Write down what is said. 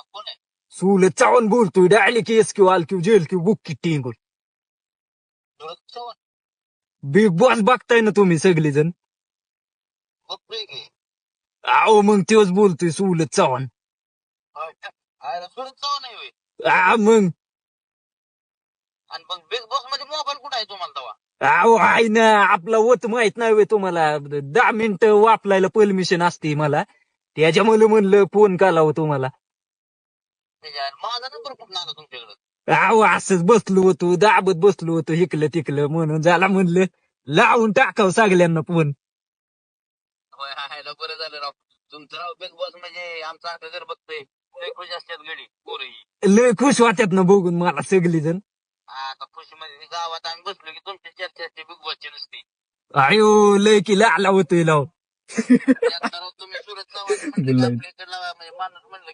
कोण आहे? सुलत चव्हाण बोलतोय. डायरेक्ट केस क्यू आल क्यू जेल क्यू बुक की टिंगून. सुरत चव्हाण बिग बॉस बघताय ना तुम्ही सगळेजण. बघतोय की. अहो मग तेच बोलतोय सुलत चव्हाण. सुरत चव्हाण आहे होय. मग आणि मग बिग बॉस मध्ये मोबाईल कुठे आहे तुम्हाला तेव्हा? अहो आहे ना, आपला वत माहित नाही होय तुम्हाला. 10 मिनिटं वापरायला परमिशन असते मला. त्याच्यामुळे म्हणलं फोन करावं तुम्हाला. माझा नंबर कुठून आला तुमच्याकडे? अहो असंच बसलो होतो, दाबत बसलो होतो इकलं तिकलं, म्हणून झाला म्हणलं लावून टाकावं सगळ्यांना फोन. होय हायला बरं झालं राव. तुमचं राव बिग बॉस म्हणजे आमचं आता घर बघतोय. लय खुश असतात गडी पोरही. लय खुश वाटत ना बघून मला सगळीजण. आता खुशी मध्ये गावात आम्ही बसलो की तुमची चर्चा असते बिग बॉसची नुसती. अयो लय की लाला होतोय लाव. तुम्ही सुरत चव्हाण म्हणलं की लय. आपल्या इकडला म्हणजे माणूस म्हणलं